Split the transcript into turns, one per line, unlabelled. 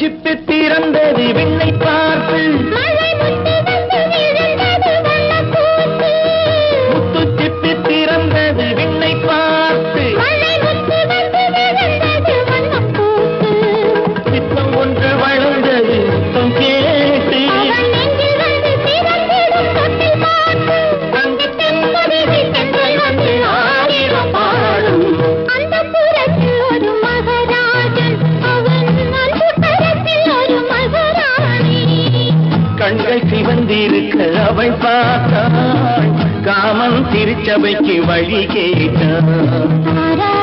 சிப்பி திறந்தது விண்ணை பார்த்து முத்து சிப்பி திறந்தது விண்ணை பார்த்து சித்தம் ஒன்று வளர்ந்தது முத்தம் கேட்டு கண்கள் சிவந்திருக்க அவள் பார்த்தாள் காமன் திருச்சபைக்கு வழி கேட்டாள்